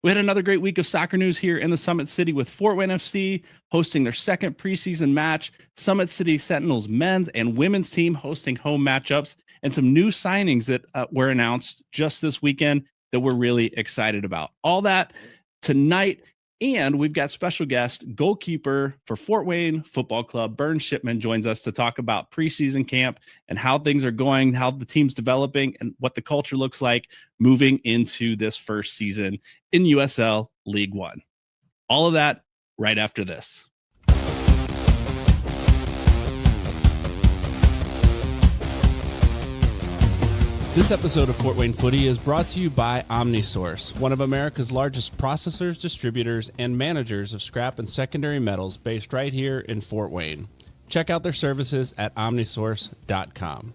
We had another great week of soccer news here in the Summit City with Fort Wayne FC hosting their second preseason match, Summit City Sentinels men's and women's team hosting home matchups, and some new signings that were announced just this weekend that we're really excited about. All that tonight. And we've got special guest, goalkeeper for Fort Wayne Football Club, Bernd Schipmann, joins us to talk about preseason camp and how things are going, how the team's developing, and what the culture looks like moving into this first season in USL League One. All of that right after this. This episode of Fort Wayne Footy is brought to you by OmniSource, one of America's largest processors, distributors, and managers of scrap and secondary metals based right here in Fort Wayne. Check out their services at omnisource.com.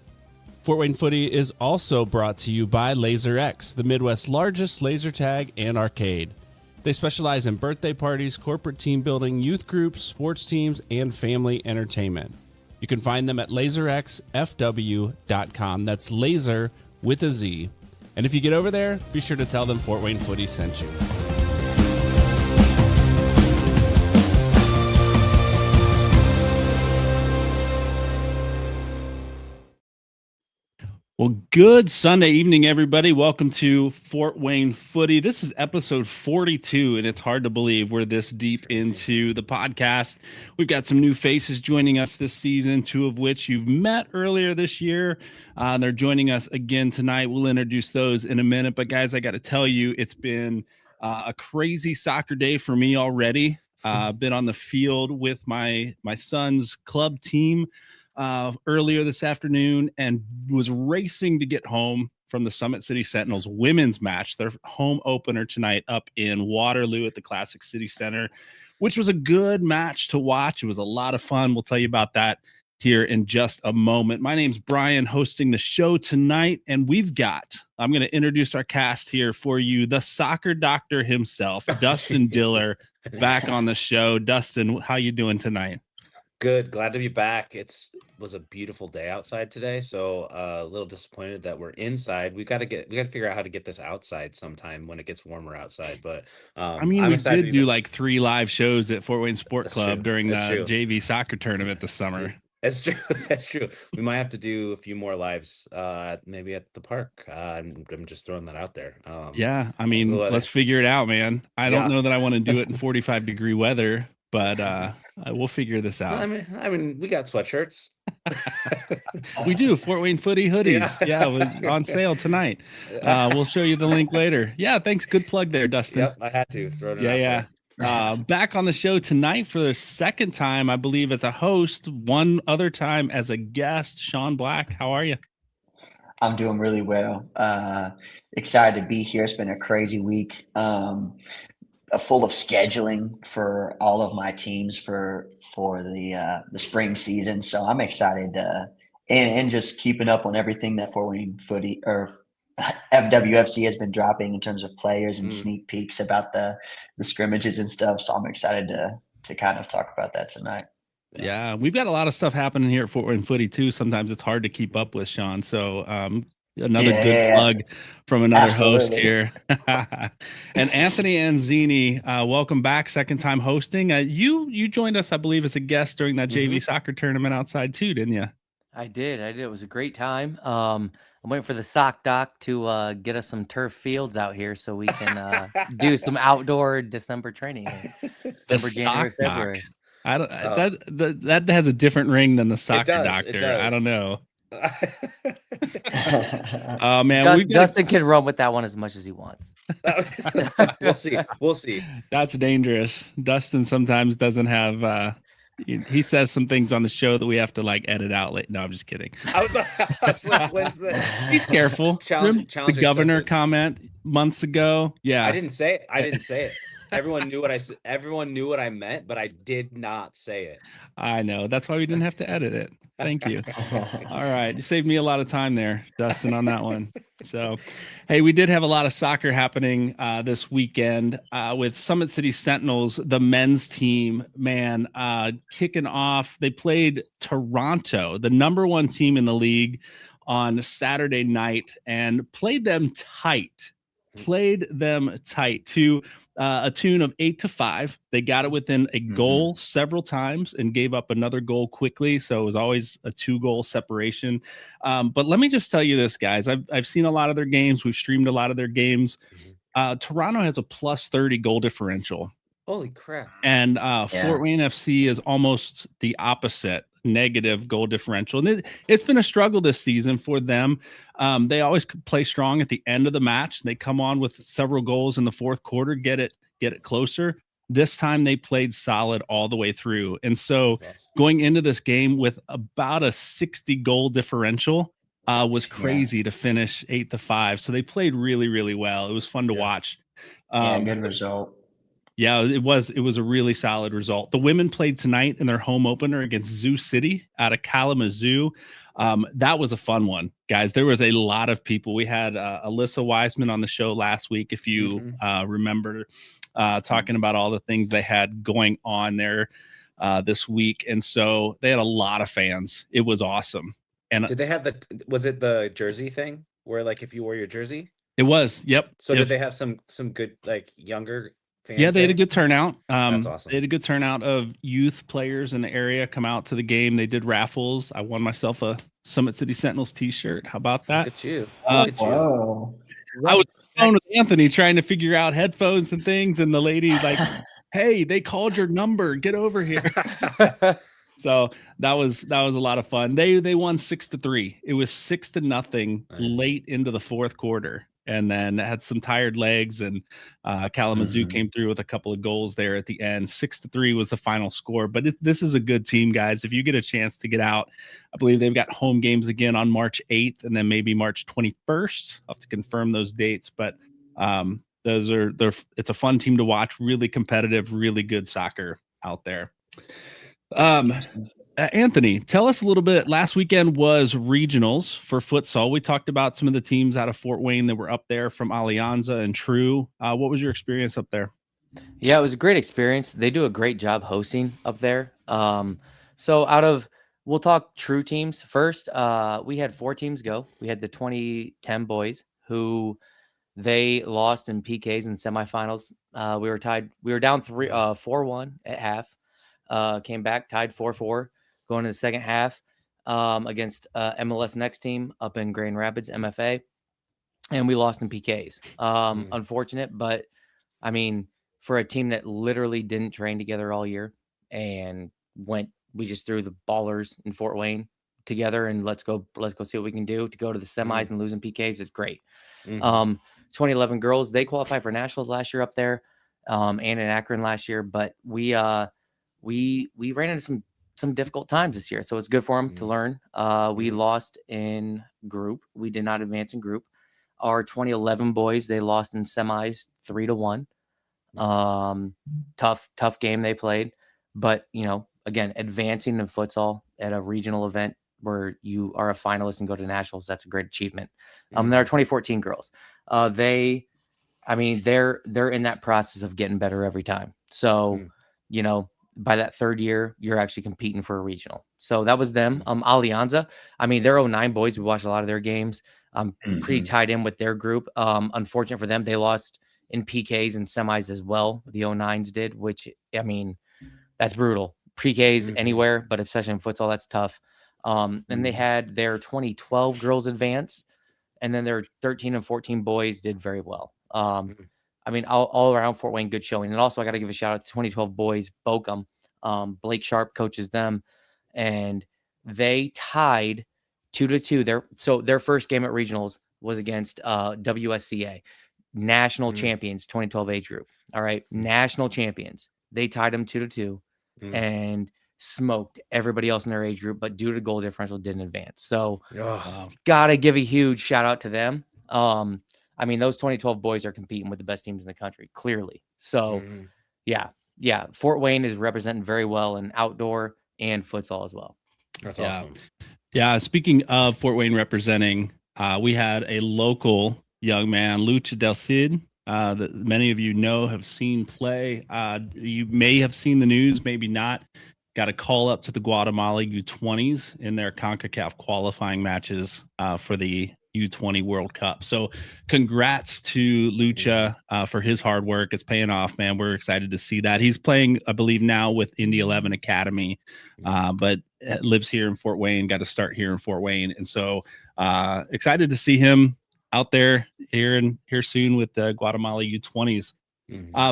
Fort Wayne Footy is also brought to you by LaserX, the Midwest's largest laser tag and arcade. They specialize in birthday parties, corporate team building, youth groups, sports teams, and family entertainment. You can find them at laserxfw.com. That's laser with a Z. And if you get over there, be sure to tell them Fort Wayne Footy sent you. Well, good Sunday evening, everybody. Welcome to Fort Wayne Footy. This is episode 42, and it's hard to believe we're this deep into the podcast. We've got some new faces joining us this season, two of which you've met earlier this year. They're joining us again tonight. We'll introduce those in a minute. But, guys, I got to tell you, it's been a crazy soccer day for me already. Been on the field with my son's club team earlier this afternoon and was racing to get home from the Summit City Sentinels women's match, their home opener tonight up in Waterloo at the Classic City Center, which was a good match to watch. It was a lot of fun. We'll tell you about that here in just a moment. My name's Brian, hosting the show tonight, and I'm going to introduce our cast here for you, the soccer doctor himself, Dustin Diller, back on the show. Dustin, how you doing tonight? Good. Glad to be back. It was a beautiful day outside today, so a little disappointed that we're inside. We got to figure out how to get this outside sometime when it gets warmer outside. But we did do like 3 live shows at Fort Wayne Sport Club during the JV soccer tournament this summer. That's true. That's true. We might have to do a few more lives, maybe at the park. I'm just throwing that out there. Let's figure it out, man. I don't know that I want to do it in 45-degree weather, but we'll figure this out. I mean, we got sweatshirts. We do. Fort Wayne Footy hoodies. Yeah, on sale tonight. We'll show you the link later. Yeah, thanks. Good plug there, Dustin. Yep, I had to throw it out there. Back on the show tonight for the second time, I believe, as a host, one other time as a guest, Sean Black. How are you? I'm doing really well. Excited to be here. It's been a crazy week. Full of scheduling for all of my teams for the spring season. So I'm excited and just keeping up on everything that Fort Wayne Footy or FWFC has been dropping in terms of players and sneak peeks about the scrimmages and stuff. So I'm excited to kind of talk about that tonight. Yeah, we've got a lot of stuff happening here at Fort Wayne Footy too. Sometimes it's hard to keep up with, Sean. So another good plug from another host here. And Anthony Anzini, welcome back, second time hosting. You joined us, I believe, as a guest during that JV soccer tournament outside too, didn't you? I did. It was a great time. I'm waiting for the sock doc to get us some turf fields out here so we can do some outdoor December training. December, January, February. That has a different ring than the soccer doctor. I don't know. Oh man, Dustin can run with that one as much as he wants. We'll see. That's dangerous. Dustin sometimes doesn't have he says some things on the show that we have to like edit out late. No, I'm just kidding. I was like, what's that? He's careful. The governor comment months ago. Yeah. I didn't say it. Everyone knew what I said. Everyone knew what I meant, but I did not say it. I know. That's why we didn't have to edit it. Thank you. All right. You saved me a lot of time there, Dustin, on that one. So, hey, we did have a lot of soccer happening this weekend with Summit City Sentinels, the men's team, kicking off. They played Toronto, the number 1 team in the league, on Saturday night and played them tight. played them tight to a tune of 8-5. They got it within a goal several times and gave up another goal quickly. So it was always a 2-goal separation. But let me just tell you this, guys. I've seen a lot of their games. We've streamed a lot of their games. Toronto has a +30 goal differential. Holy crap. And Fort Wayne FC is almost the opposite, negative goal differential. And it's been a struggle this season for them. They always play strong at the end of the match. They come on with several goals in the fourth quarter, get it closer. This time they played solid all the way through. And so going into this game with about a 60 goal differential was crazy to finish 8-5. So they played really, really well. It was fun to watch. Good result. Yeah, it was a really solid result. The women played tonight in their home opener against Zoo City out of Kalamazoo. That was a fun one, guys. There was a lot of people. We had Alyssa Wiseman on the show last week, if you remember, talking about all the things they had going on there this week. And so they had a lot of fans. It was awesome. And did they have was it the jersey thing where like if you wore your jersey? It was, yep. So did they have some good like younger fans? Yeah, they had a good turnout. That's awesome. They had a good turnout of youth players in the area come out to the game. They did raffles. I won myself a Summit City Sentinels t-shirt. How about that? Look at you. Whoa. I was on the phone with Anthony trying to figure out headphones and things, and the lady like, hey, they called your number. Get over here. So that was a lot of fun. They won 6-3. It was 6-0 late into the fourth quarter, and then had some tired legs. And Kalamazoo came through with a couple of goals there at the end. 6-3 was the final score. But this is a good team, guys. If you get a chance to get out, I believe they've got home games again on March 8th and then maybe March 21st. I'll have to confirm those dates, but it's a fun team to watch. Really competitive, really good soccer out there. Anthony, tell us a little bit. Last weekend was regionals for futsal. We talked about some of the teams out of Fort Wayne that were up there from Alianza and True. What was your experience up there? Yeah, it was a great experience. They do a great job hosting up there. So we'll talk True teams first. We had 4 teams go. We had the 2010 boys who they lost in PKs in semifinals. We were tied. We were down 4-1 at half. Came back, tied 4-4, going into the second half against MLS Next team up in Grand Rapids, MFA, and we lost in PKs. Unfortunate, but I mean, for a team that literally didn't train together all year and we just threw the ballers in Fort Wayne together and let's go see what we can do to go to the semis and lose in PKs. It's great. 2011 girls, they qualified for nationals last year up there, and in Akron last year, but we ran into some difficult times this year, so it's good for them to learn. We lost in group. We did not advance in group. Our 2011 boys, they lost in semis 3-1. Tough game they played, but again, advancing in futsal at a regional event where you are a finalist and go to nationals, that's a great achievement. Then our 2014 girls, they're in that process of getting better every time. So by that third year, you're actually competing for a regional. So that was them. Alianza, they're 09 boys. We watched a lot of their games. I'm pretty tied in with their group. Unfortunate for them, they lost in PKs and semis as well. The 09s did, which, that's brutal. PKs anywhere, but especially in futsal, that's tough. And they had their 2012 girls advance, and then their 13 and 14 boys did very well. All around Fort Wayne, good showing. And also, I got to give a shout out to 2012 boys, Bochum. Blake Sharp coaches them, and they tied 2-2. Their first game at regionals was against WSCA, national champions, 2012 age group. All right, national champions. They tied them 2-2 and smoked everybody else in their age group, but due to goal differential, didn't advance. So, got to give a huge shout out to them. Those 2012 boys are competing with the best teams in the country, clearly. So, yeah, Fort Wayne is representing very well in outdoor and futsal as well. That's awesome. Yeah, speaking of Fort Wayne representing, we had a local young man, Lucha Del Cid, that many of you know, have seen play. You may have seen the news, maybe not. Got a call up to the Guatemala U20s in their CONCACAF qualifying matches for the U20 World Cup. So congrats to Lucha for his hard work. It's paying off, man. We're excited to see that. He's playing, I believe, now with Indy 11 Academy, but lives here in Fort Wayne, got to start here in Fort Wayne. And so excited to see him out there here soon with the Guatemala U20s.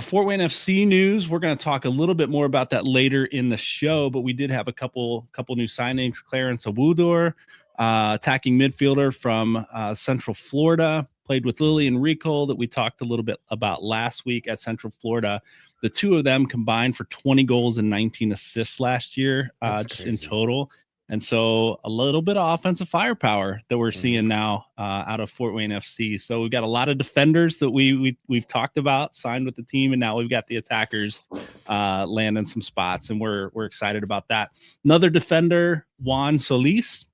Fort Wayne FC news. We're going to talk a little bit more about that later in the show, but we did have a couple new signings. Clarence Awudor, attacking midfielder from Central Florida, played with Lillian Rico that we talked a little bit about last week at Central Florida. The two of them combined for 20 goals and 19 assists last year, just crazy in total. And so a little bit of offensive firepower that we're seeing now out of Fort Wayne FC. So we've got a lot of defenders that we've talked about, signed with the team, and now we've got the attackers landing some spots, and we're excited about that. Another defender, Juan Solis,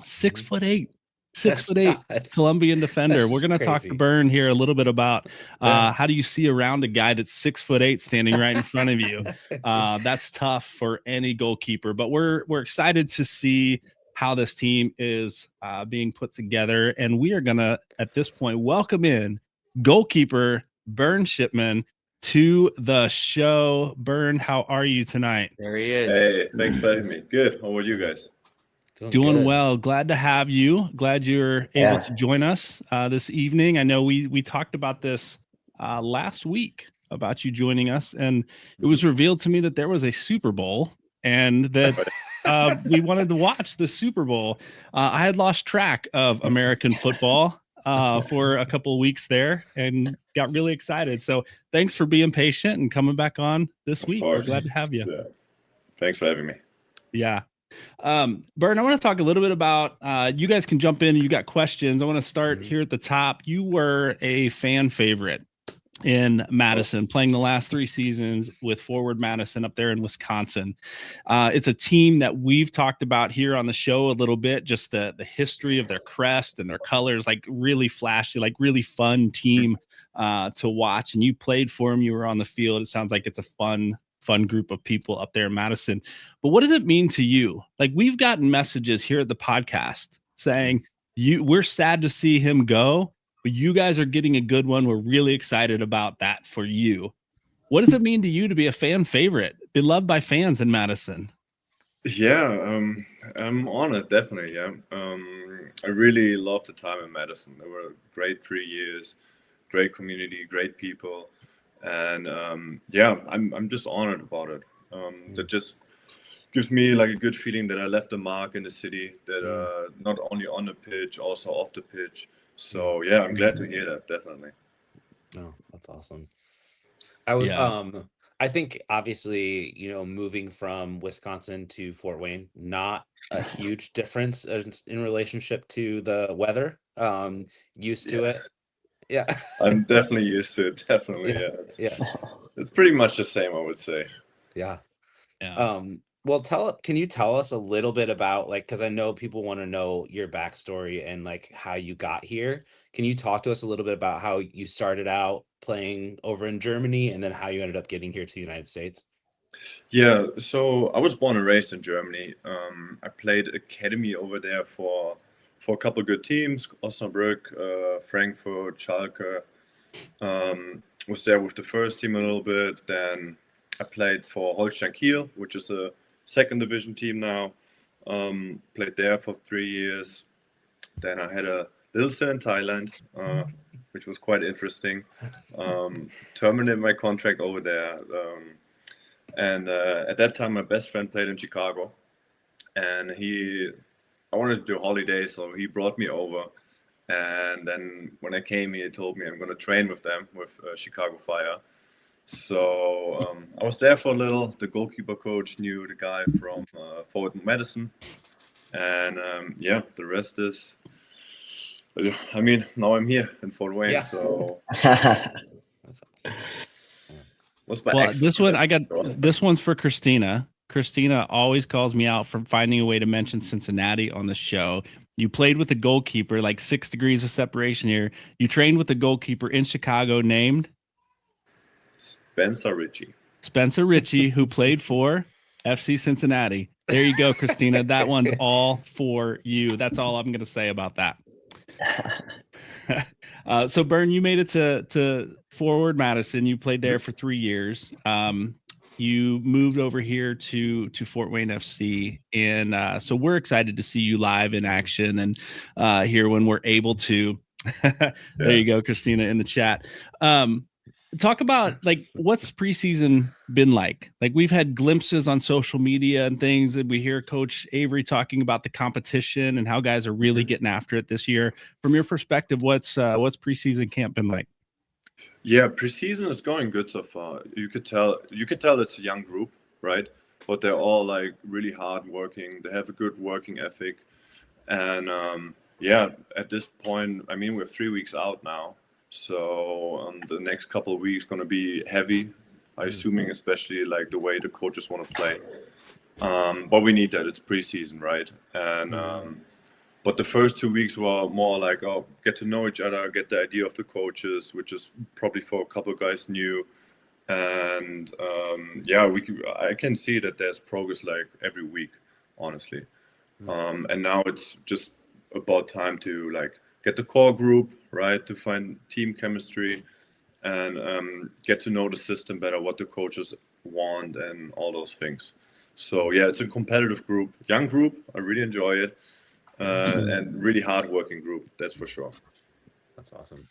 6'8", 6'8", Colombian defender. We're going to talk to Bernd here a little bit about how do you see around a guy that's 6'8" standing right in front of you. That's tough for any goalkeeper, but we're excited to see how this team is being put together. And we are going to, at this point, welcome in goalkeeper Bernd Schipmann to the show. Bernd, how are you tonight? There he is. Hey, thanks for having me. Good. How are you guys? Doing well. Glad to have you. Glad you're able to join us this evening. I know we talked about this last week about you joining us, and it was revealed to me that there was a Super Bowl and that we wanted to watch the Super Bowl. I had lost track of American football for a couple of weeks there and got really excited. So thanks for being patient and coming back on this week. We're glad to have you. Yeah. Thanks for having me. Yeah. Bernd, I want to talk a little bit about, you guys can jump in and you got questions. I want to start here at the top. You were a fan favorite in Madison, playing the last 3 seasons with Forward Madison up there in Wisconsin. It's a team that we've talked about here on the show a little bit, just the history of their crest and their colors, like really flashy, like really fun team to watch. And you played for them. You were on the field. It sounds like it's a fun group of people up there in Madison. But what does it mean to you? Like, we've gotten messages here at the podcast saying we're sad to see him go, but you guys are getting a good one. We're really excited about that for you. What does it mean to you to be a fan favorite, beloved by fans in Madison? Yeah, I'm honored, definitely. Yeah, I really loved the time in Madison. There were great 3 years, great community, great people. And I'm just honored about it. That just gives me like a good feeling that I left a mark in the city, that not only on the pitch, also off the pitch. So yeah, I'm glad to hear that, definitely. Oh, that's awesome. I think obviously, moving from Wisconsin to Fort Wayne, not a huge difference in relationship to the weather. Used to it. Yeah. I'm definitely used to it. Definitely. Yeah. It's pretty much the same, I would say. Yeah. Well, can you tell us a little bit about, like, because I know people want to know your backstory and like how you got here. Can you talk to us a little bit about how you started out playing over in Germany and then how you ended up getting here to the United States? Yeah. So I was born and raised in Germany. I played academy over there for a couple of good teams, Osnabrück, Frankfurt, Schalke. Was there with the first team a little bit. Then I played for Holstein Kiel, which is a second division team now. Played there for 3 years. Then I had a little stint in Thailand, which was quite interesting. Terminated my contract over there. And at that time, my best friend played in Chicago. And I wanted to do a holiday, so he brought me over. And then when I came, he told me I'm going to train with them, with Chicago Fire. So I was there for a little. The goalkeeper coach knew the guy from Forward Madison. And the rest is, now I'm here in Fort Wayne. Yeah. So That's awesome. This one's for Christina. Christina always calls me out for finding a way to mention Cincinnati on the show. You played with a goalkeeper, like 6 degrees of separation here. You trained with a goalkeeper in Chicago named Spencer Ritchie, who played for FC Cincinnati. There you go, Christina. That one's all for you. That's all I'm going to say about that. So Bernd, you made it to Forward Madison. You played there for 3 years. You moved over here to Fort Wayne FC, and so we're excited to see you live in action and here when we're able to. There you go, Christina, in the chat. Talk about like what's preseason been like. Like we've had glimpses on social media and things that we hear Coach Avery talking about the competition and how guys are really getting after it this year. From your perspective, what's preseason camp been like? Yeah, preseason is going good so far. You could tell it's a young group, right? But they're all like really hard working. They have a good working ethic, and at this point, I mean, we're 3 weeks out now. So the next couple of weeks going to be heavy, I'm assuming, especially like the way the coaches want to play. But we need that. It's preseason, right? And but the first 2 weeks were more like, get to know each other, get the idea of the coaches, which is probably for a couple of guys new. And I can see that there's progress like every week, honestly. And now it's just about time to like get the core group, right, to find team chemistry and get to know the system better, what the coaches want and all those things. So yeah, it's a competitive group, young group. I really enjoy it, and really hardworking group, that's for sure. That's awesome.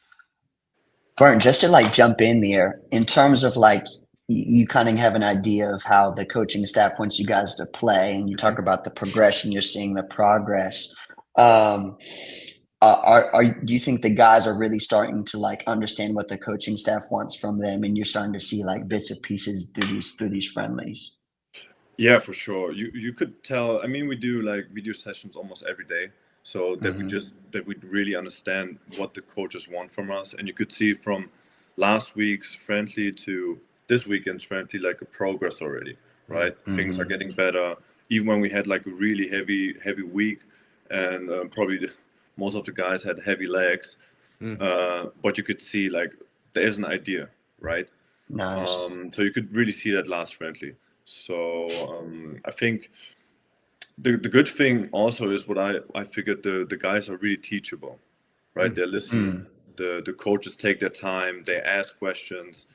Bernd, just to like jump in there, in terms of like you kind of have an idea of how the coaching staff wants you guys to play, and you talk about the progression, you're seeing the progress. Do you think the guys are really starting to like understand what the coaching staff wants from them, and you're starting to see like bits and pieces through these friendlies? Yeah, for sure. You could tell. I mean, we do like video sessions almost every day, so that we really understand what the coaches want from us, and you could see from last week's friendly to this weekend's friendly like a progress already, right? Things are getting better. Even when we had like a really heavy week, and probably most of the guys had heavy legs, but you could see like there's an idea, right? Nice. So you could really see that last friendly. So I think the good thing also is what I figured the guys are really teachable, right? They listen. The coaches take their time. They ask questions,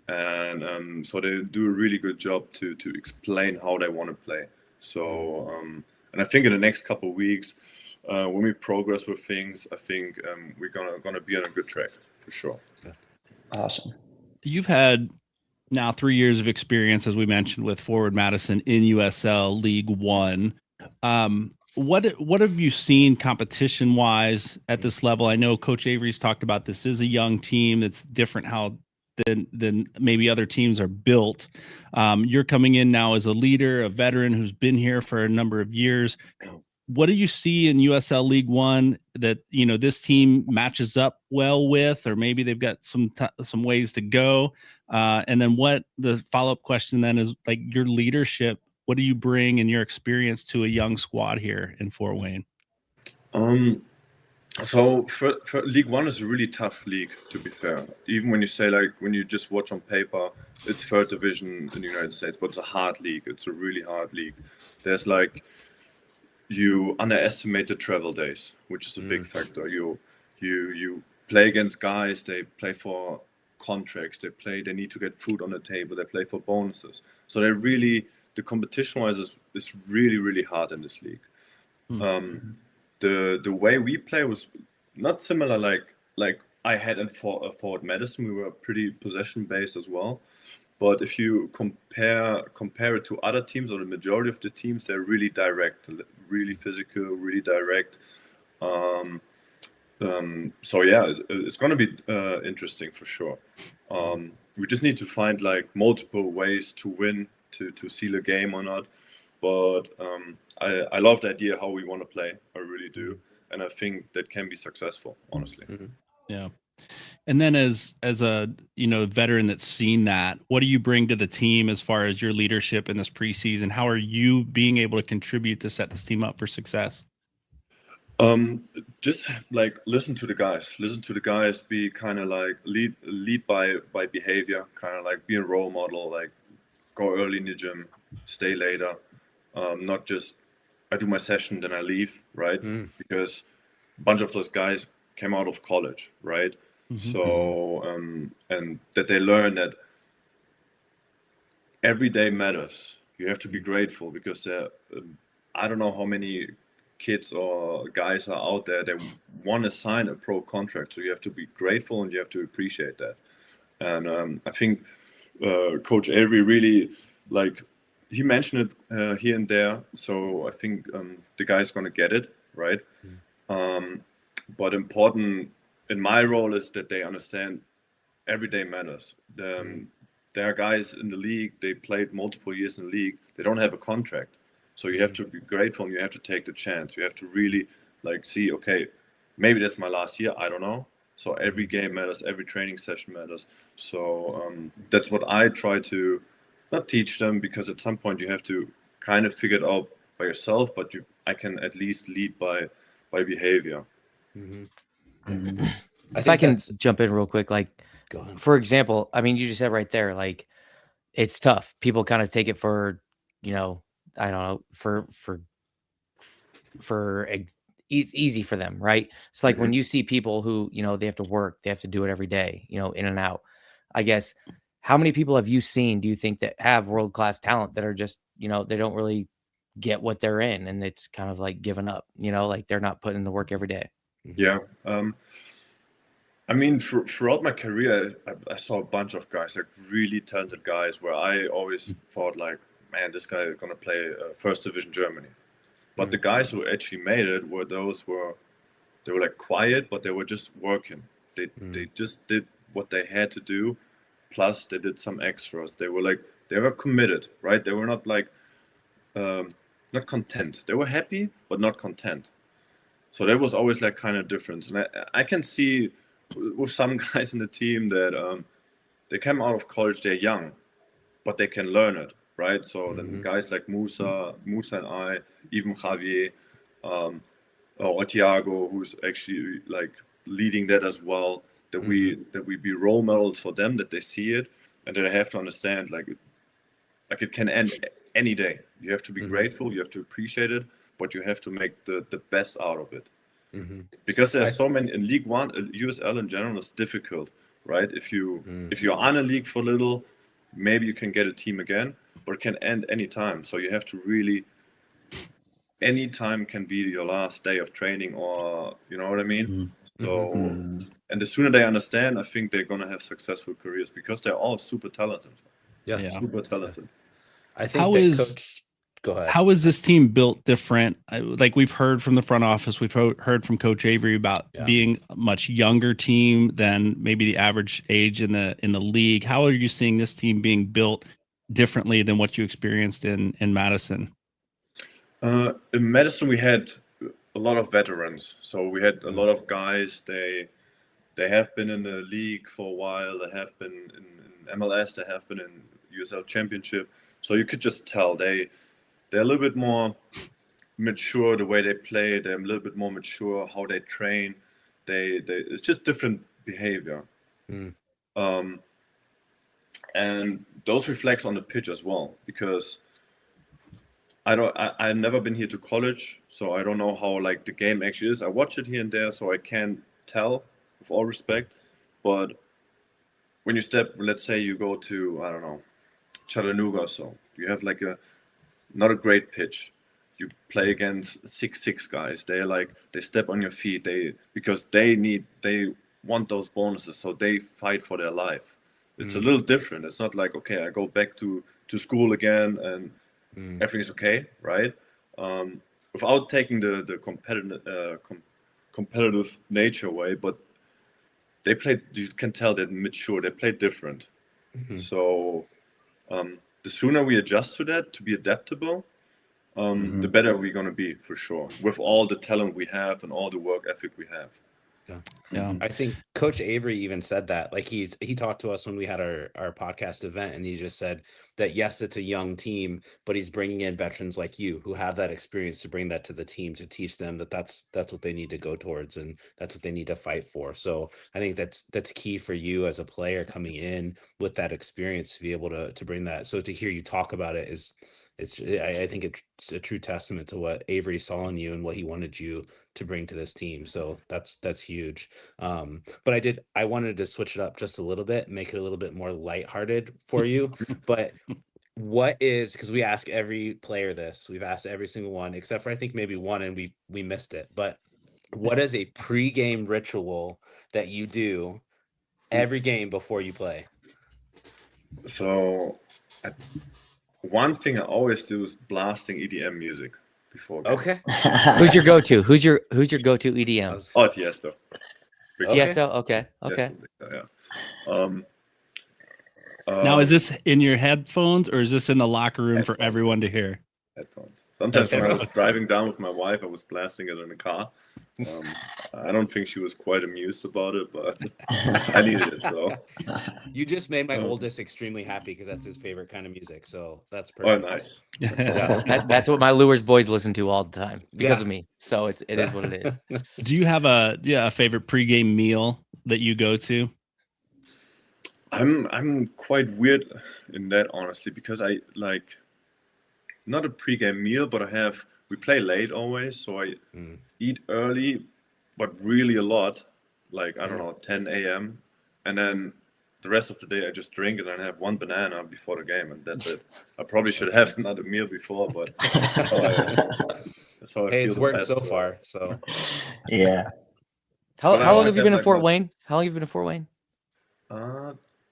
and so they do a really good job to explain how they want to play. So and I think in the next couple of weeks, when we progress with things, I think we're gonna be on a good track for sure. Awesome. You've had now 3 years of experience, as we mentioned, with Forward Madison in USL League One. What have you seen competition wise at this level? I know Coach Avery's talked about this is a young team. It's different than maybe other teams are built. You're coming in now as a leader, a veteran who's been here for a number of years. What do you see in USL League One that this team matches up well with, or maybe they've got some ways to go? And then what the follow-up question then is like your leadership. What do you bring in your experience to a young squad here in Fort Wayne? So for League One is a really tough league, to be fair. Even when you say like when you just watch on paper, it's third division in the United States, but it's a hard league. It's a really hard league. There's like you underestimate the travel days, which is a big factor. You play against guys, they play for contracts, they need to get food on the table, they play for bonuses. So the competition wise is really, really hard in this league. The way we play was not similar like I had in Forward Madison. We were pretty possession based as well. But if you compare it to other teams, or the majority of the teams, they're really direct, really physical, really direct. So yeah, it's going to be interesting for sure. We just need to find like multiple ways to win, to seal a game or not. But I love the idea how we want to play. I really do, and I think that can be successful, honestly. Yeah. And then as a veteran that's seen that, what do you bring to the team as far as your leadership in this preseason? How are you being able to contribute to set this team up for success? Just like listen to the guys, be kind of like lead by behavior, kind of like be a role model, like go early in the gym, stay later, not just I do my session then I leave, right? Because a bunch of those guys came out of college, right? Mhm. So and that they learn that every day matters. You have to be grateful because I don't know how many kids or guys are out there that want to sign a pro contract. So you have to be grateful and you have to appreciate that. And I think Coach Avery really, like, he mentioned it here and there. So I think the guy's going to get it, right? But important in my role is that they understand every day matters. There are guys in the league, they played multiple years in the league, they don't have a contract. So you have to be grateful and you have to take the chance. You have to really like see, okay, maybe that's my last year, I don't know. So every game matters, every training session matters. So that's what I try to not teach them, because at some point you have to kind of figure it out by yourself, but I can at least lead by behavior. If I can jump in real quick, like, Go ahead. for example, I mean, you just said right there, like, it's tough. People kind of take it for, I don't know, it's easy for them, right? It's like when you see people who, they have to work, they have to do it every day, in and out. I guess, how many people have you seen, do you think, that have world-class talent that are just, they don't really get what they're in, and it's kind of like giving up, like they're not putting in the work every day? Yeah. I mean, throughout my career, I saw a bunch of guys, like really talented guys, where I always thought, like, man, this guy is going to play first division Germany. But the guys who actually made it were they were like quiet, but they were just working. They just did what they had to do, plus they did some extras. They were committed, right? They were not like not content. They were happy, but not content. So that was always like kind of difference. And I can see with some guys in the team that they came out of college, they're young, but they can learn it, right? So then guys like Musa and I, even Javier, or Thiago, who's actually like leading that as well, that we be role models for them, that they see it, and that they have to understand, like it can end any day. You have to be grateful, you have to appreciate it, but you have to make the best out of it. Because there's so many in League One, USL in general is difficult, right? If you're on a league for little, maybe you can get a team again, but it can end any time. So you have to really, any time can be your last day of training, or you know what I mean. So, and the sooner they understand, I think they're gonna have successful careers, because they're all super talented. Yeah. Super talented. I think Coach. Go ahead. How is this team built different? Like, we've heard from the front office, we've heard from Coach Avery about being a much younger team than maybe the average age in the league. How are you seeing this team being built differently than what you experienced in Madison? In Madison, we had a lot of veterans. So we had a lot of guys. They have been in the league for a while. They have been in MLS. They have been in USL Championship. So you could just tell they're a little bit more mature the way they play. They're a little bit more mature how they train. It's just different behavior. And those reflects on the pitch as well, because I've never been here to college, so I don't know how like the game actually is. I watch it here and there, so I can't tell, with all respect. But when you let's say you go to, I don't know, Chattanooga, so you have like not a great pitch. You play against 6'6" guys. They step on your feet. Because they want those bonuses, so they fight for their life. It's a little different. It's not like, okay, I go back to school again and everything's okay, right? Without taking the competitive nature away, but they play. You can tell they're mature. They play different. So the sooner we adjust to that, to be adaptable, the better we're going to be, for sure, with all the talent we have and all the work ethic we have. Yeah. I think Coach Avery even said that. Like, he talked to us when we had our podcast event, and he just said that, yes, it's a young team, but he's bringing in veterans like you who have that experience to bring that to the team, to teach them that that's what they need to go towards, and that's what they need to fight for. So I think that's key for you as a player coming in with that experience, to be able to bring that. So to hear you talk about it is I think it's a true testament to what Avery saw in you and what he wanted you to bring to this team. So that's huge. But I wanted to switch it up just a little bit, make it a little bit more lighthearted for you. But because we ask every player this, we've asked every single one, except for I think maybe one, and we missed it. But what is a pre-game ritual that you do every game before you play? So one thing I always do is blasting EDM music before game. Okay. Who's your go-to? Who's your go-to EDM? Oh, Tiesto. Tiesto. Okay. Tiesto, yeah. Now, is this in your headphones or is this in the locker room for Headphones. everyone to hear? Headphones. Sometimes when I was driving down with my wife, I was blasting it in the car. I don't think she was quite amused about it, but I needed it. So you just made my oldest extremely happy because that's his favorite kind of music. So that's perfect. Oh, nice. That's what my Lures boys listen to all the time because of me. So it is what it is. Do you have a favorite pregame meal that you go to? I'm quite weird in that, honestly, because I like not a pregame meal, but we play late always, so I eat early, but really a lot, like I don't know, 10 a.m. and then the rest of the day I just drink and I have one banana before the game, and that's it. I probably should have another meal before, but so I hey, feel it's the worked best, so far. So yeah. How long always have you have, been in like, Fort Wayne? How long have you been in Fort Wayne?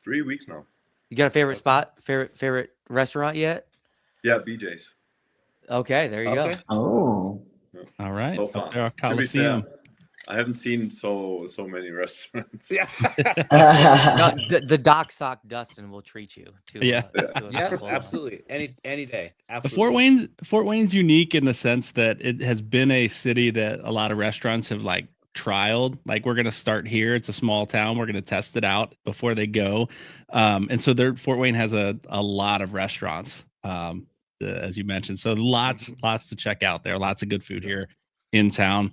3 weeks now. You got a favorite spot? Favorite restaurant yet? Yeah, BJ's. Okay, there you go. Oh. All right. So Up far. there, our To be fair, Coliseum. I haven't seen so many restaurants. yeah. No, the Doc Sock Dustin will treat you to. Yeah. To a Yes, full- absolutely. Any day. Absolutely. Fort Wayne's unique in the sense that it has been a city that a lot of restaurants have like trialed. Like, we're going to start here. It's a small town. We're going to test it out before they go. And so Fort Wayne has a lot of restaurants, as you mentioned. So lots to check out there. Lots of good food here in town.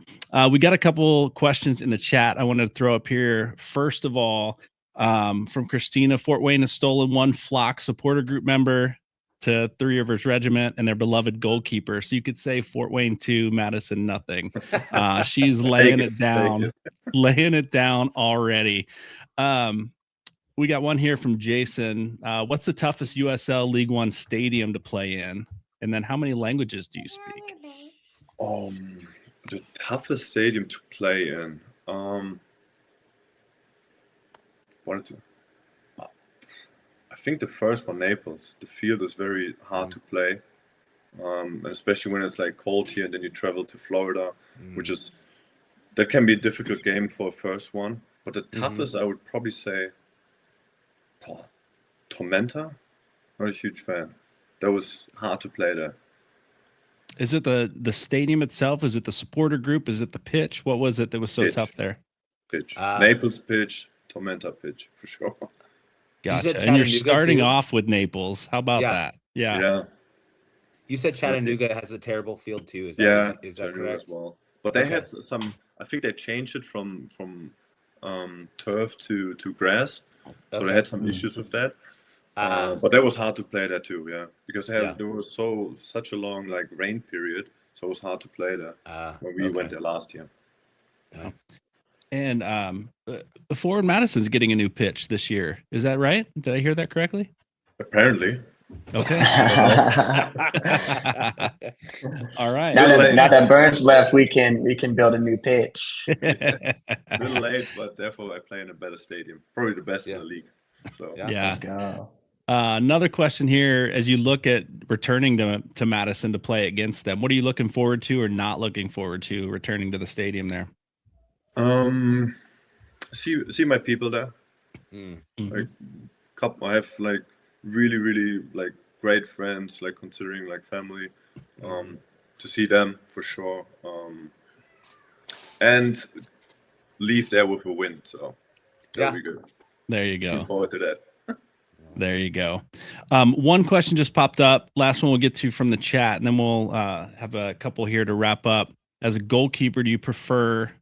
We got a couple questions in the chat I wanted to throw up here. First of all, from Christina, Fort Wayne has stolen one flock supporter group member to 3 Rivers Regiment and their beloved goalkeeper. So you could say Fort Wayne 2, Madison nothing. She's laying it down already. We got one here from Jason. What's the toughest USL League One stadium to play in? And then how many languages do you speak? The toughest stadium to play in. I think the first one, Naples. The field is very hard to play, especially when it's like cold here, and then you travel to Florida, that can be a difficult game for a first one. But the toughest, I would probably say, Tormenta. Not a huge fan. That was hard to play there. Is it the stadium itself? Is it the supporter group? Is it the pitch? What was it that was so Pitch. tough there? Pitch. Naples pitch, Tormenta pitch, for sure. Gotcha. And you're starting off with Naples. How about that? Yeah. You said Chattanooga has a terrible field too. Is that correct? As well. But they had some. I think they changed it from turf to grass, so they had some issues with that. But that was hard to play there too, because there was such a long rain period, so it was hard to play there when we went there last year. Nice. Yeah. And Forward Madison's getting a new pitch this year. Is that right? Did I hear that correctly? Apparently. Okay. All right. Now that Bernd's left, we can build a new pitch. A little late, but therefore I play in a better stadium, probably the best in the league. So Let's go. Another question here: as you look at returning to Madison to play against them, what are you looking forward to or not looking forward to returning to the stadium there? See my people there. I have really great friends, considering family. To see them for sure, and leave there with a win. So that'll be good. There you go. Looking forward to that. There you go. One question just popped up. Last one we'll get to from the chat, and then we'll have a couple here to wrap up. As a goalkeeper, do you prefer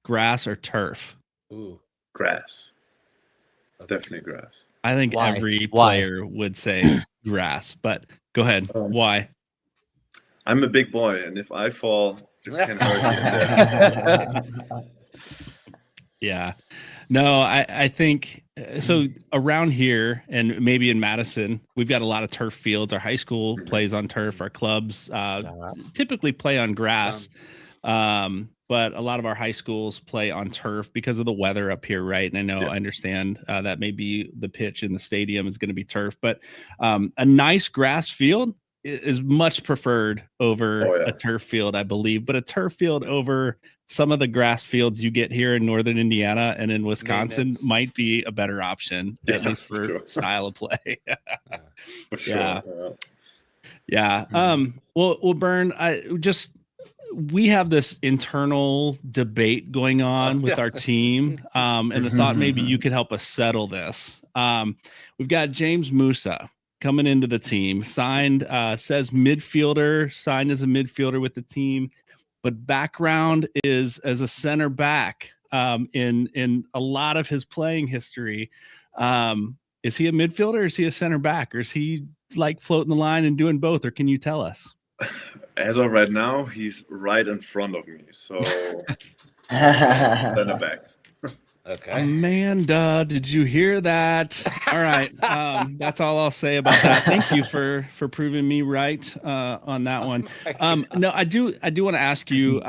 grass or turf? Ooh, grass. Definitely grass. I think every player would say grass, but Go ahead. Why? I'm a big boy, and if I fall, it can hurt you. Yeah. No, I think so. Around here and maybe in Madison, we've got a lot of turf fields. Our high school plays on turf. Our clubs typically play on grass. But a lot of our high schools play on turf because of the weather up here, right? And I understand that maybe the pitch in the stadium is going to be turf, but a nice grass field is much preferred over a turf field, I believe. But a turf field over some of the grass fields you get here in northern Indiana and in Wisconsin might be a better option, at least for style of play. For sure. Yeah. Well, Bernd, we have this internal debate going on with our team, and the thought maybe you could help us settle this. We've got James Musa coming into the team, signed, says midfielder, signed as a midfielder with the team, but background is as a center back in a lot of his playing history. Is he a midfielder or is he a center back, or is he like floating the line and doing both, or can you tell us? As of right now, he's right in front of me, so center back. Okay. Amanda, did you hear that? All right. That's all I'll say about that. Thank you for proving me right on that one. No, I do want to ask you,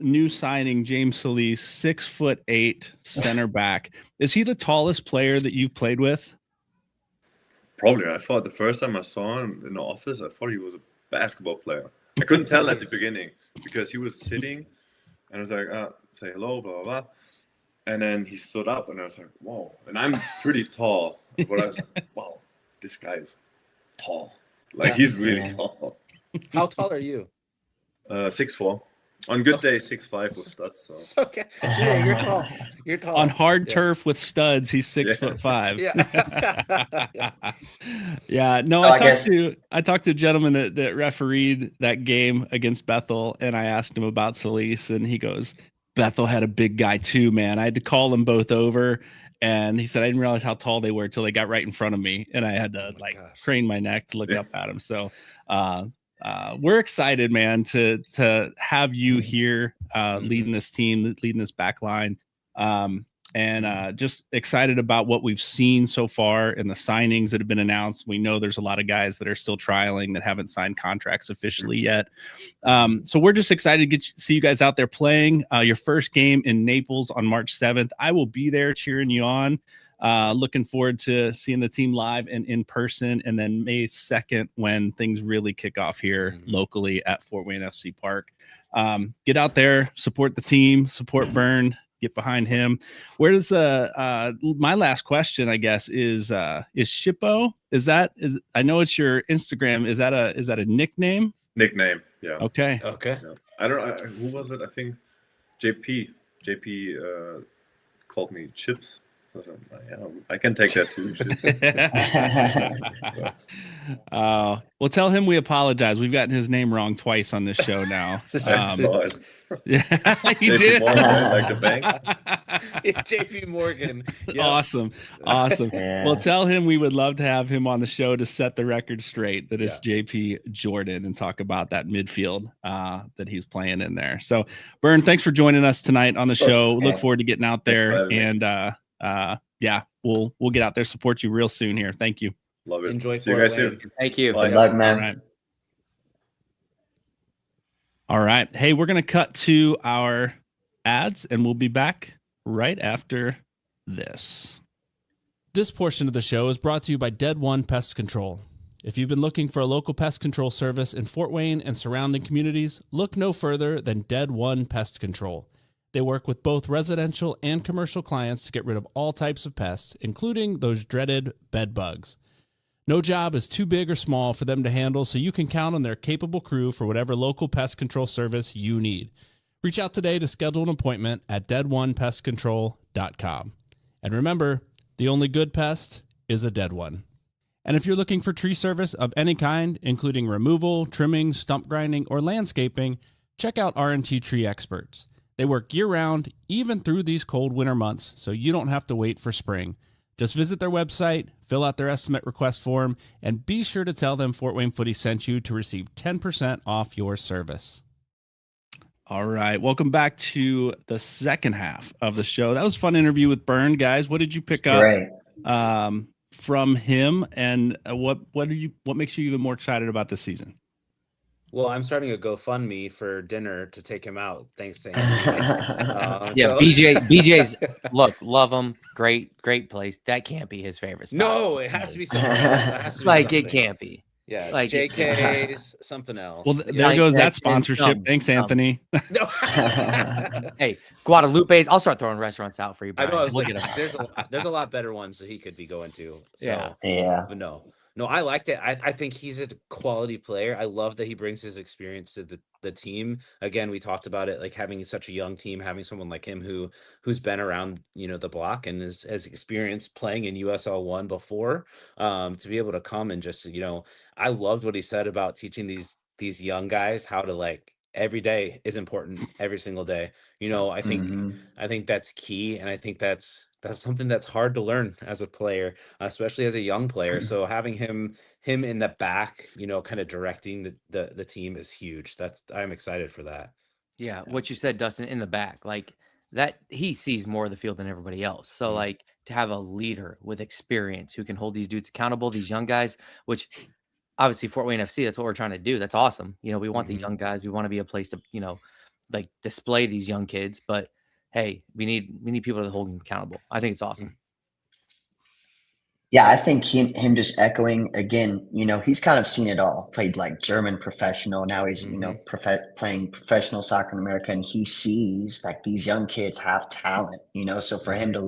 new signing James Solis, 6'8" center back. Is he the tallest player that you've played with? Probably. I thought the first time I saw him in the office, I thought he was a basketball player. I couldn't tell at the beginning because he was sitting and I was like, say hello, blah, blah, blah. And then he stood up and I was like, whoa. And I'm pretty tall. But I was like, wow, this guy is tall. Like, he's really tall. How tall are you? 6'4". On good days, 6'5" with studs. So. Okay. Yeah, you're tall. You're tall. On hard turf with studs, he's 6'5". Yeah. No, I talked to a gentleman that refereed that game against Bethel, and I asked him about Solis, and he goes, Bethel had a big guy too, man. I had to call them both over, and he said I didn't realize how tall they were until they got right in front of me, and I had to crane my neck to look up at them. So we're excited, man, to have you here leading this team, leading this back line, and just excited about what we've seen so far and the signings that have been announced. We know there's a lot of guys that are still trialing that haven't signed contracts officially yet. So we're just excited to see you guys out there playing your first game in Naples on March 7th. I will be there cheering you on. Looking forward to seeing the team live and in person, and then May 2nd when things really kick off here locally at Fort Wayne FC Park. Get out there, support the team, support Bernd, get behind him. Where does my last question, I guess, is Shippo? I know it's your Instagram. Is that a nickname? Nickname, yeah. Okay. Yeah. I don't know. Who was it? I think JP called me Chips. I can take that too. Well, tell him we apologize. We've gotten his name wrong twice on this show now. Yeah, you did. Like the bank. JP Morgan. Yep. Awesome. Yeah. Well, tell him we would love to have him on the show to set the record straight that it's JP Jordan and talk about that midfield that he's playing in there. So, Bernd, thanks for joining us tonight on the show. Look forward to getting out there, and we'll get out there, support you real soon here. Thank you. Love it. Enjoy. See you guys soon. Thank you. Good luck, man. All right. Hey, we're going to cut to our ads, and we'll be back right after this. This portion of the show is brought to you by Dead One Pest Control. If you've been looking for a local pest control service in Fort Wayne and surrounding communities, look no further than Dead One Pest Control. They work with both residential and commercial clients to get rid of all types of pests, including those dreaded bed bugs. No job is too big or small for them to handle, so you can count on their capable crew for whatever local pest control service you need. Reach out today to schedule an appointment at deadonepestcontrol.com. And remember, the only good pest is a dead one. And if you're looking for tree service of any kind, including removal, trimming, stump grinding, or landscaping, check out R&T Tree Experts. They work year-round, even through these cold winter months, so you don't have to wait for spring. Just visit their website, fill out their estimate request form, and be sure to tell them Fort Wayne Footy sent you to receive 10% off your service. All right. Welcome back to the second half of the show. That was a fun interview with Bernd, guys. What did you pick up from him, and what makes you even more excited about this season? Well, I'm starting a GoFundMe for dinner to take him out. Thanks to Anthony. BJ's look, love him. Great place. That can't be his favorite spot. No, it has to be something else. It has to be like something. It can't be. Yeah, like JK's, something else. Well, there goes that sponsorship. Thanks, Anthony. No. Hey, Guadalupe's. I'll start throwing restaurants out for you, Brian. I know. I was like, there's a lot better ones that he could be going to. So, yeah. But no, I liked it. I think he's a quality player. I love that he brings his experience to the team. Again, we talked about it, like having such a young team, having someone like him who's been around, the block and has experience playing in USL 1 before, to be able to come and just, I loved what he said about teaching these young guys how to, like, every day is important, every single day. I think that's key, and I think that's something that's hard to learn as a player, especially as a young player. So having him in the back, kind of directing the team is huge. I'm excited for that. Yeah, what you said, Dustin, in the back, like that, he sees more of the field than everybody else. So like to have a leader with experience who can hold these dudes accountable, these young guys, which obviously Fort Wayne FC, that's what we're trying to do. That's awesome. We want the young guys. We want to be a place to, like display these young kids, but hey, we need people to hold them accountable. I think it's awesome. Yeah, I think him just echoing again, he's kind of seen it all. Played like German professional. Now he's, playing professional soccer in America, and he sees like these young kids have talent, so for him to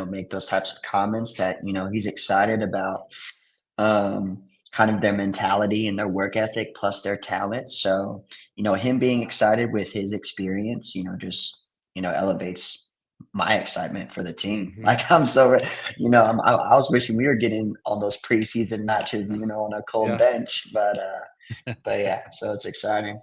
make those types of comments that, he's excited about kind of their mentality and their work ethic plus their talent. So, him being excited with his experience, just, elevates my excitement for the team. Like I'm so, I was wishing we were getting all those preseason matches, on a cold bench, but yeah, so it's exciting.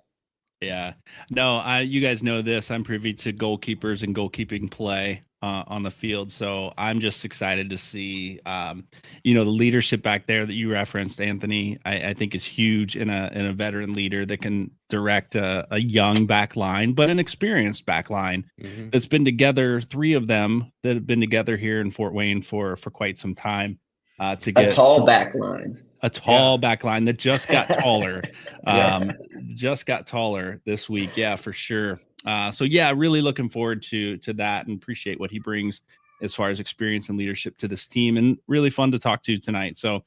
Yeah, no, you guys know this. I'm privy to goalkeepers and goalkeeping play on the field, so I'm just excited to see, the leadership back there that you referenced, Anthony. I think is huge in a veteran leader that can direct a young back line, but an experienced back line that's been together. 3 of them that have been together here in Fort Wayne for quite some time. To get a tall back line. A tall back line that just got taller, just got taller this week. Yeah, for sure. So yeah, really looking forward to that and appreciate what he brings as far as experience and leadership to this team, and really fun to talk to tonight. So,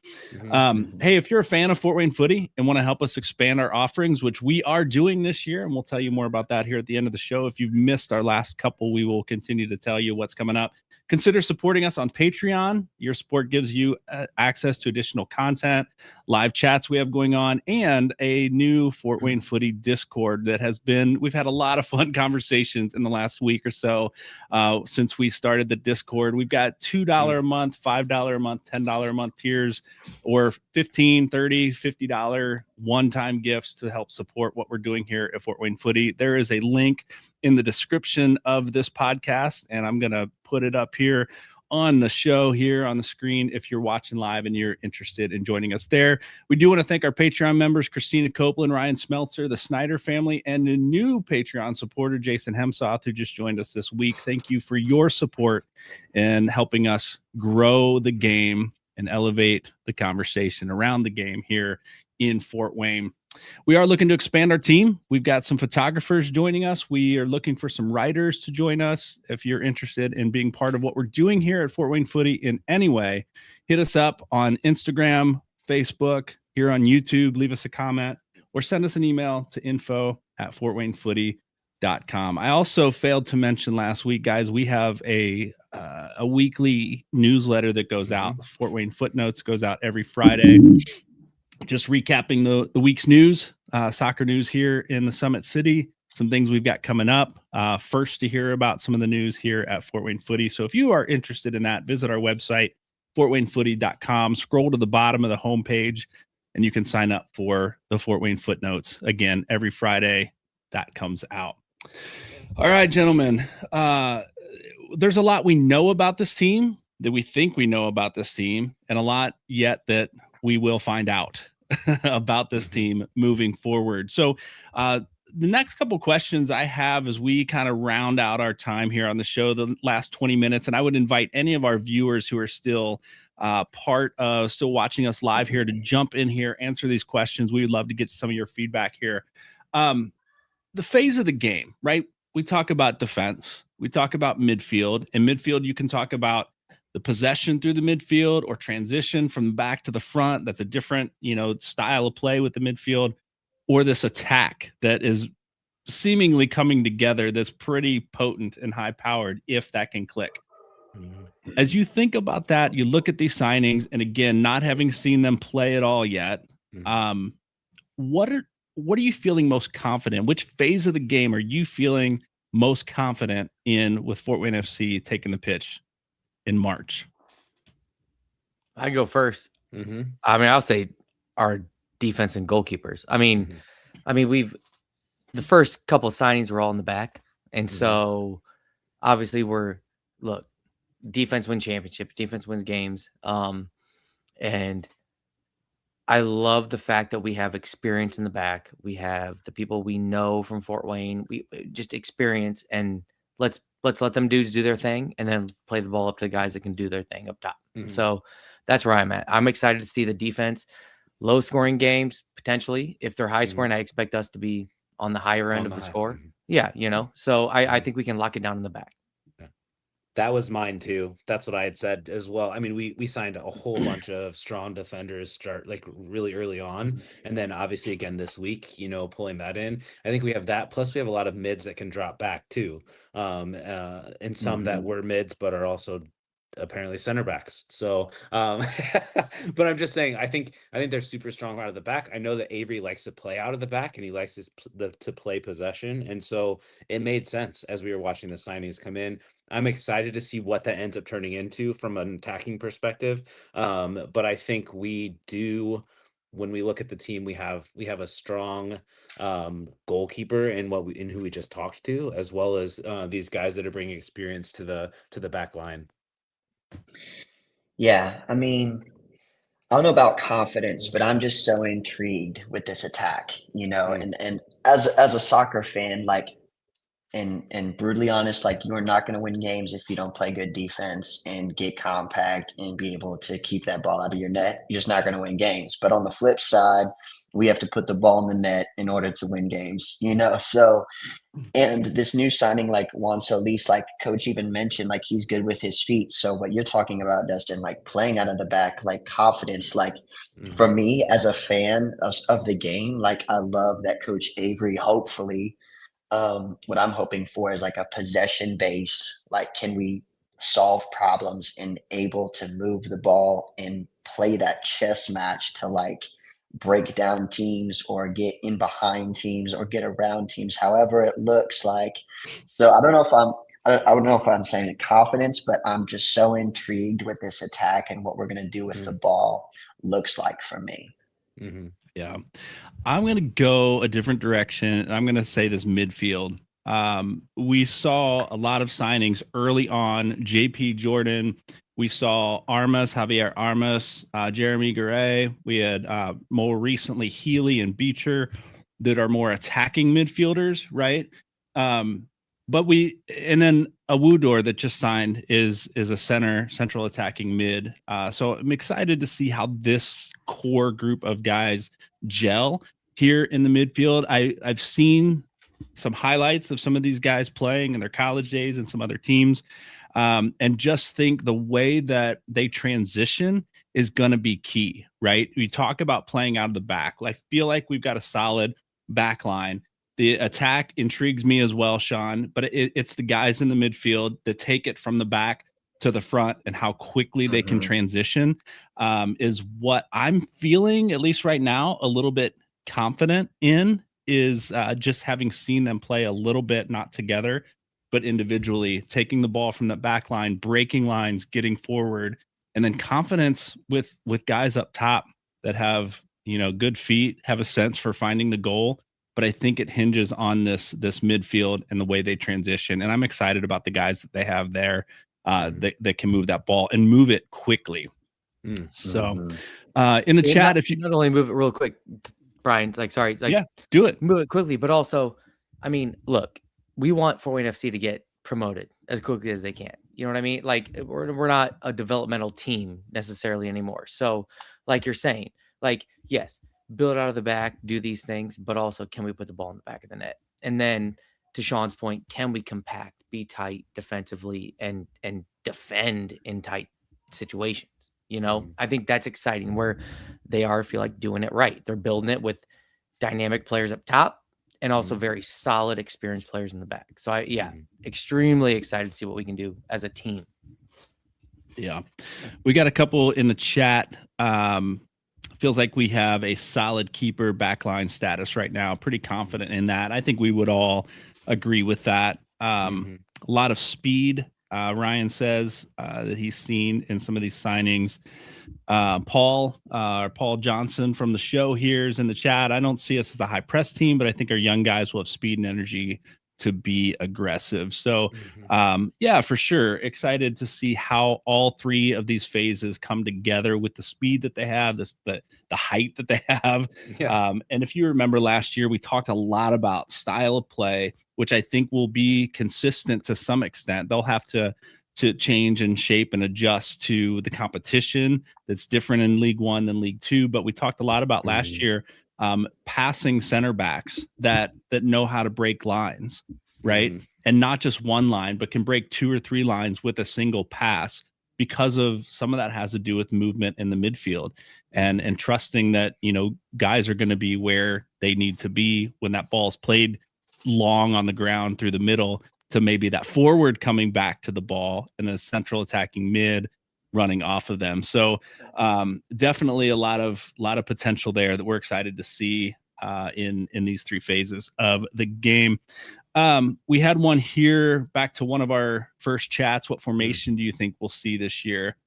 hey, if you're a fan of Fort Wayne Footy and want to help us expand our offerings, which we are doing this year, and we'll tell you more about that here at the end of the show. If you've missed our last couple, we will continue to tell you what's coming up. Consider supporting us on Patreon. Your support gives you access to additional content, live chats we have going on, and a new Fort Wayne Footy Discord that we've had a lot of fun conversations in the last week or so since we started the Discord. We've got $2 a month, $5 a month, $10 a month tiers, or $15, $30, $50 one-time gifts to help support what we're doing here at Fort Wayne Footy. There is a link in the description of this podcast, and I'm going to put it up here on the show here on the screen if you're watching live and you're interested in joining us there. We do want to thank our Patreon members, Christina Copeland, Ryan Smeltzer, the Snyder family, and a new Patreon supporter, Jason Hemsoth, who just joined us this week. Thank you for your support and helping us grow the game and elevate the conversation around the game here in Fort Wayne. We are looking to expand our team. We've got some photographers joining us. We are looking for some writers to join us. If you're interested in being part of what we're doing here at Fort Wayne Footy in any way, hit us up on Instagram, Facebook, here on YouTube, leave us a comment, or send us an email to info@fortwaynefooty.com. I also failed to mention last week, guys, we have a weekly newsletter that goes out. Fort Wayne Footnotes goes out every Friday. Just recapping the week's news, soccer news here in the Summit City, some things we've got coming up. First to hear about some of the news here at Fort Wayne Footy. So if you are interested in that, visit our website, fortwaynefooty.com. Scroll to the bottom of the homepage, and you can sign up for the Fort Wayne Footnotes. Again, every Friday that comes out. All right, gentlemen. There's a lot we know about this team. that we think we know about this team, and a lot yet that we will find out about this team moving forward. So the next couple questions I have as we kind of round out our time here on the show, the last 20 minutes, and I would invite any of our viewers who are still still watching us live here to jump in here, answer these questions. We would love to get some of your feedback here. The phase of the game, right? We talk about defense, we talk about midfield. In midfield, you can talk about the possession through the midfield or transition from the back to the front. That's a different, style of play with the midfield, or this attack that is seemingly coming together that's pretty potent and high powered if that can click. As you think about that, you look at these signings, and again, not having seen them play at all yet, what are you feeling most confident? Which phase of the game are you feeling most confident in with Fort Wayne FC taking the pitch in March? I go first. I mean, I'll say our defense and goalkeepers. I mean, we've the first couple of signings were all in the back, and so obviously defense wins championships, defense wins games, and I love the fact that we have experience in the back. We have the people we know from Fort Wayne. We just experience, and let's let them dudes do their thing, and then play the ball up to the guys that can do their thing up top. So that's where I'm at. I'm excited to see the defense. Low scoring games, potentially. If they're high scoring, I expect us to be on the higher end of the score. Yeah, So I think we can lock it down in the back. That was mine too. That's what I had said as well. I mean, we signed a whole bunch of strong defenders start like really early on. And then obviously again this week, pulling that in. I think we have that. Plus we have a lot of mids that can drop back too. And some that were mids, but are also apparently center backs. So, but I'm just saying, I think they're super strong out of the back. I know that Avery likes to play out of the back, and he likes to play possession. And so it made sense as we were watching the signings come in. I'm excited to see what that ends up turning into from an attacking perspective. But I think we do, when we look at the team, we have a strong goalkeeper in who we just talked to, as well as these guys that are bringing experience to the back line. Yeah, I mean, I don't know about confidence, but I'm just so intrigued with this attack, and as a soccer fan, like, and brutally honest, like, you are not going to win games if you don't play good defense and get compact and be able to keep that ball out of your net. You're just not going to win games. But on the flip side, we have to put the ball in the net in order to win games, So, and this new signing, like Juan Solis, like coach even mentioned, like he's good with his feet. So what you're talking about, Dustin, like playing out of the back, like confidence, like for me as a fan of the game, like I love that Coach Avery, hopefully, what I'm hoping for is like a possession base. Like, can we solve problems and able to move the ball and play that chess match to like break down teams or get in behind teams or get around teams, however it looks like. So I don't know if I'm saying confidence, but I'm just so intrigued with this attack and what we're going to do with the ball looks like for me. Yeah. I'm going to go a different direction, and I'm going to say this midfield. We saw a lot of signings early on. JP Jordan, we saw Javier Armas, Jeremy Garay. We had more recently Healy and Beecher that are more attacking midfielders, right? And then Awudor that just signed is a central attacking mid. So I'm excited to see how this core group of guys gel here in the midfield. I've seen some highlights of some of these guys playing in their college days and some other teams. And just think the way that they transition is going to be key, right? We talk about playing out of the back. I feel like we've got a solid back line. The attack intrigues me as well, Sean, but it's the guys in the midfield that take it from the back to the front and how quickly they can transition is what I'm feeling, at least right now, a little bit confident in, is just having seen them play a little bit, not together, but individually, taking the ball from the back line, breaking lines, getting forward, and then confidence with guys up top that have, good feet, have a sense for finding the goal. But I think it hinges on this midfield and the way they transition. And I'm excited about the guys that they have there. that can move that ball and move it quickly. So in the chat, if you not only move it real quick, Brian, do it. Move it quickly, but also, I mean, look, we want Fort Wayne FC to get promoted as quickly as they can. You know what I mean? Like we're not a developmental team necessarily anymore. So like you're saying, like, yes, build out of the back, do these things, but also can we put the ball in the back of the net? And then to Sean's point, can we compact, be tight defensively and defend in tight situations? You know, I think that's exciting where they feel like doing it right. They're building it with dynamic players up top and also very solid, experienced players in the back. So extremely excited to see what we can do as a team. Yeah. We got a couple in the chat. Feels like we have a solid keeper backline status right now. Pretty confident in that. I think we would all agree with that. A lot of speed. Ryan says that he's seen in some of these signings. Paul Johnson from the show here is in the chat. I don't see us as a high press team, but I think our young guys will have speed and energy to be aggressive. So for sure. Excited to see how all three of these phases come together with the speed that they have, the height that they have. And if you remember last year, we talked a lot about style of play, which I think will be consistent to some extent. They'll have to change and shape and adjust to the competition that's different in League One than League Two. But we talked a lot about last year, passing center backs that know how to break lines, right? And not just one line, but can break 2 or 3 lines with a single pass, because of some of that has to do with movement in the midfield and trusting that, guys are going to be where they need to be when that ball's played long on the ground through the middle to maybe that forward coming back to the ball and the central attacking mid running off of them. So definitely a lot of potential there that we're excited to see in these 3 phases of the game. We had one here back to one of our first chats. What formation do you think we'll see this year?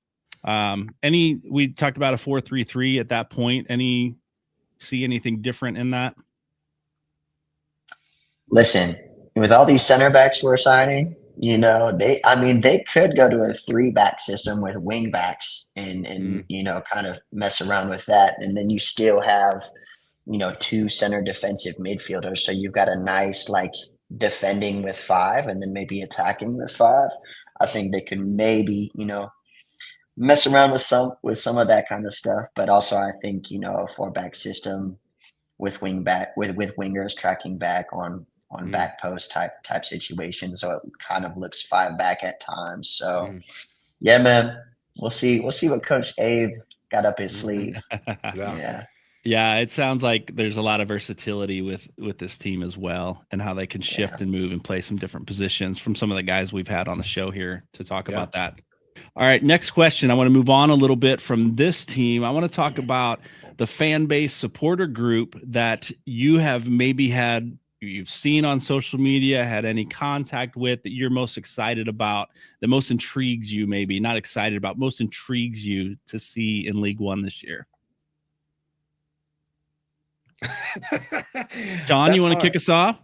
We talked about a 4-3-3 at that point. See anything different in that? Listen, with all these center backs we're signing, they could go to a 3-back system with wing backs and kind of mess around with that. And then you still have, 2 center defensive midfielders. So you've got a nice, defending with 5 and then maybe attacking with 5. I think they could maybe, mess around with some of that kind of stuff. But also I think, a 4-back system with with wingers tracking back on back post type situations, so it kind of looks 5 back at times. So yeah, man, we'll see what Coach Abe got up his sleeve. Yeah, it sounds like there's a lot of versatility with this team as well, and how they can shift and move and play some different positions from some of the guys we've had on the show here to talk about that. All right, next question. I want to move on a little bit from this team. I want to talk about the fan base supporter group that you have you've seen on social media, had any contact with, that you're most excited about, that most intrigues you, maybe not excited about, most intrigues you to see in League One this year? John, you want to kick us off?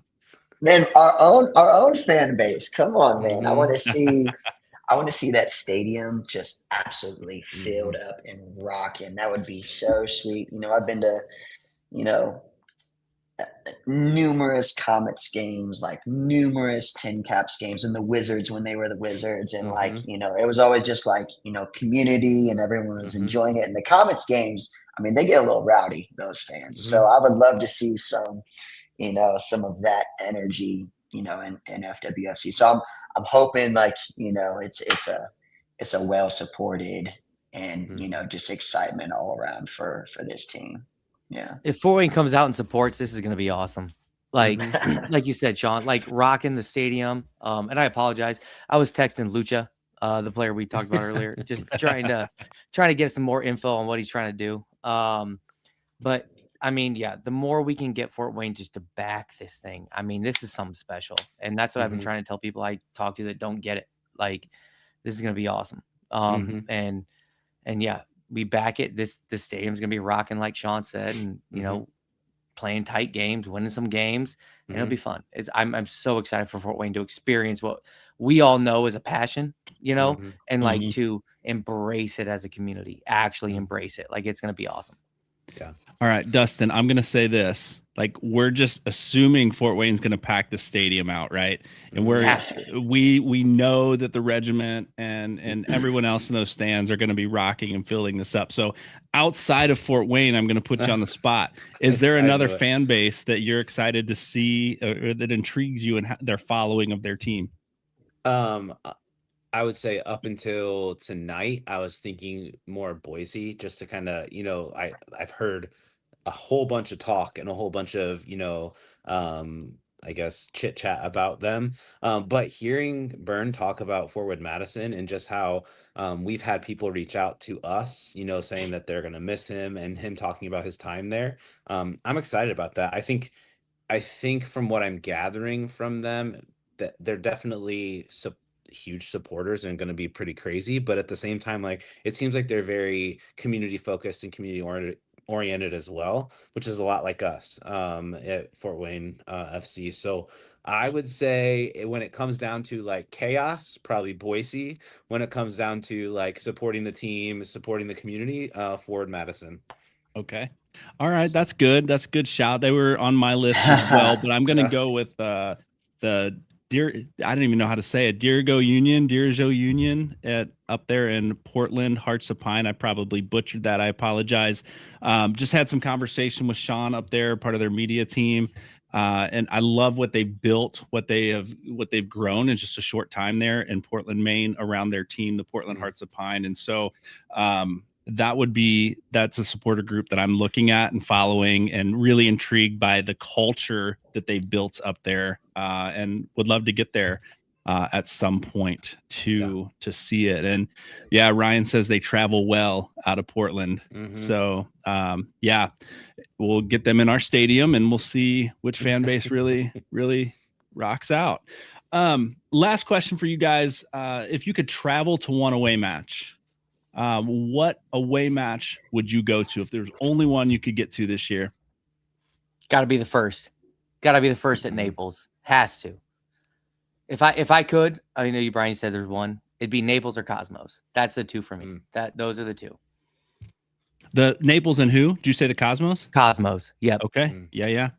Man, our own fan base. Come on, man. I want to see that stadium just absolutely filled up and rocking. That would be so sweet. I've been to, numerous Comets games, numerous Tin Caps games, and the Wizards when they were the Wizards, and it was always just community, and everyone was enjoying it. And the Comets games, I mean, they get a little rowdy, those fans. So I would love to see some of that energy, in FWFC. So I'm hoping it's a well supported and just excitement all around for this team. Yeah. If Fort Wayne comes out and supports, this is going to be awesome. Like you said, Sean, rocking the stadium. And I apologize. I was texting Lucha, the player we talked about earlier, just trying to get some more info on what he's trying to do. But I mean, the more we can get Fort Wayne just to back this thing, I mean, this is something special. And that's what I've been trying to tell people I talk to that don't get it. This is going to be awesome. And we back it. This stadium's going to be rocking, like Sean said. And, playing tight games, winning some games, and it'll be fun. I'm so excited for Fort Wayne to experience what we all know is a passion, and like to embrace it as a community, actually embrace it. Like, it's going to be awesome. Yeah. All right, Dustin, I'm going to say this. Like, we're just assuming Fort Wayne's going to pack the stadium out, right? And we know that the regiment and everyone else in those stands are going to be rocking and filling this up. So outside of Fort Wayne, I'm going to put you on the spot. Is there another fan base that you're excited to see or that intrigues you in their following of their team? I would say up until tonight, I was thinking more Boise, just to kind of, I've heard a whole bunch of talk and a whole bunch of, I guess, chit chat about them. But hearing Bernd talk about Forward Madison and just how we've had people reach out to us, saying that they're going to miss him and him talking about his time there. I'm excited about that. I think from what I'm gathering from them, that they're definitely huge supporters and going to be pretty crazy, but at the same time, like, it seems like they're very community focused and community oriented as well, which is a lot like us at Fort Wayne FC. So I would say when it comes down to like chaos, probably Boise. When it comes down to like supporting the team, supporting the community, Forward Madison. Okay. All right, that's good. That's a good shout. They were on my list as well, but I'm going to go with the I don't even know how to say it. Dirigo Union up there in Portland, Hearts of Pine. I probably butchered that. I apologize. Just had some conversation with Sean up there, part of their media team. And I love what they've built, what they've grown in just a short time there in Portland, Maine, around their team, the Portland Hearts of Pine. And so, that's a supporter group that I'm looking at and following, and really intrigued by the culture that they've built up there, and would love to get there at some point to see it. And yeah, Ryan says they travel well out of Portland. So we'll get them in our stadium and we'll see which fan base really rocks out. Last question for you guys. If you could travel to one away match, what away match would you go to if there's only one you could get to this year? Got to be the first. Got to be the first at Naples. Has to. If I could, I know you, Brian, you said there's one. It'd be Naples or Cosmos. That's the two for me. Those are the two. The Naples and who? Did you say the Cosmos? Cosmos. Yep. Okay. Yeah.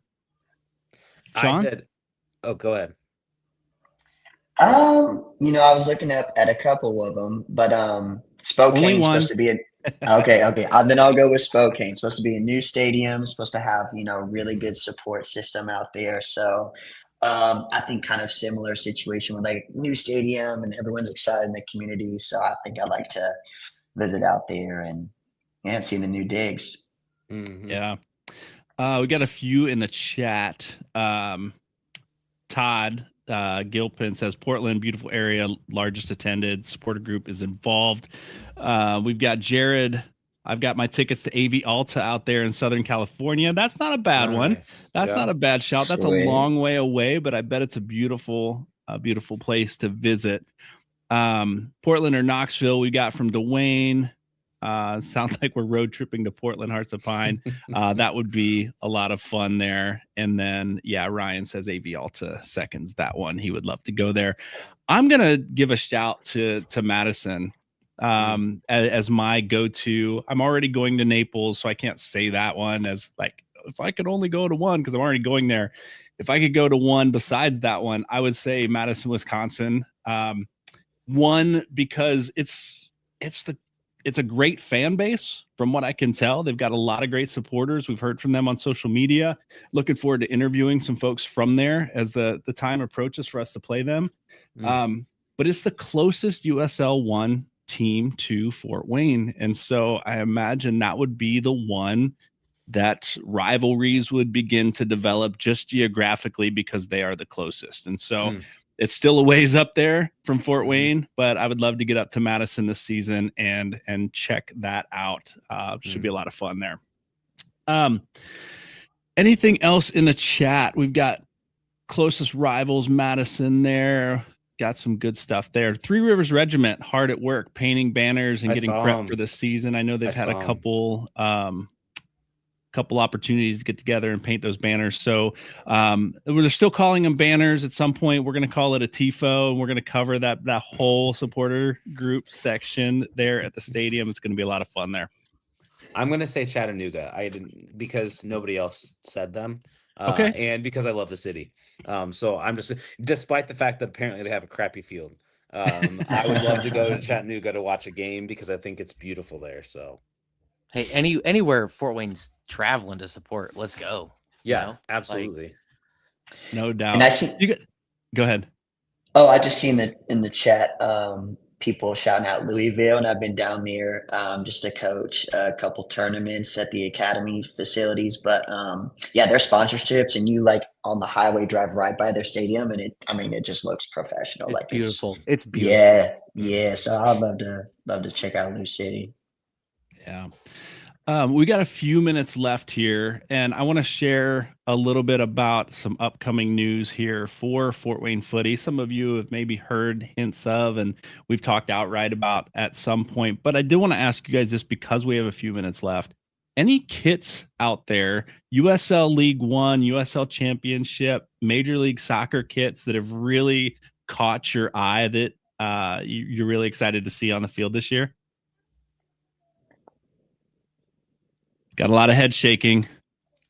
Sean? Go ahead. I was looking up at a couple of them, but Spokane's supposed to be okay. Then I'll go with Spokane. Supposed to be a new stadium, supposed to have, really good support system out there. So I think kind of similar situation with like new stadium and everyone's excited in the community. So I think I'd like to visit out there and see the new digs. Yeah. We got a few in the chat. Todd Gilpin says Portland, beautiful area, largest attended supporter group is involved. We've got Jared. I've got my tickets to AV Alta out there in Southern California. That's not a bad one. That's not a bad shout. That's a long way away, but I bet it's a beautiful place to visit. Portland or Knoxville, we got from Dwayne. Sounds like we're road tripping to Portland, Hearts of Pine. That would be a lot of fun there. And then, Ryan says AV Alta seconds that one. He would love to go there. I'm going to give a shout to Madison as my go-to. I'm already going to Naples, so I can't say that one as like, if I could only go to one, because I'm already going there. If I could go to one besides that one, I would say Madison, Wisconsin. One, because it's a great fan base from what I can tell. They've got a lot of great supporters. We've heard from them on social media. Looking forward to interviewing some folks from there as the time approaches for us to play them. But it's the closest USL 1 team to Fort Wayne. And so I imagine that would be the one that rivalries would begin to develop just geographically because they are the closest. And so it's still a ways up there from Fort Wayne, but I would love to get up to Madison this season and check that out. Should be a lot of fun there. Anything else in the chat? We've got closest rivals, Madison there. Got some good stuff there. Three Rivers Regiment, hard at work, painting banners and getting prepped for the season. I know they've had a couple couple opportunities to get together and paint those banners. So we're still calling them banners. At some point, we're going to call it a TIFO, and we're going to cover that whole supporter group section there at the stadium. It's going to be a lot of fun there. I'm going to say Chattanooga. I didn't, because nobody else said them. Okay. And because I love the city. So I'm just, despite the fact that apparently they have a crappy field, I would love to go to Chattanooga to watch a game because I think it's beautiful there. So, hey, anywhere Fort Wayne's traveling to support, let's go. Yeah, you know? absolutely. No doubt. And I see. Go ahead. Oh, I just seen that in the chat. People shouting out Louisville, and I've been down there just to coach a couple tournaments at the academy facilities. But yeah, their sponsorships, and you like on the highway drive right by their stadium, and it just looks professional. It's like beautiful. It's beautiful. Yeah. So I'd love to check out Lou City. Yeah. We got a few minutes left here, and I want to share a little bit about some upcoming news here for Fort Wayne Footy. Some of you have maybe heard hints of, and we've talked outright about at some point, but I do want to ask you guys this because we have a few minutes left. Any kits out there, USL League One, USL Championship, Major League Soccer kits that have really caught your eye that you're really excited to see on the field this year? Got a lot of head shaking.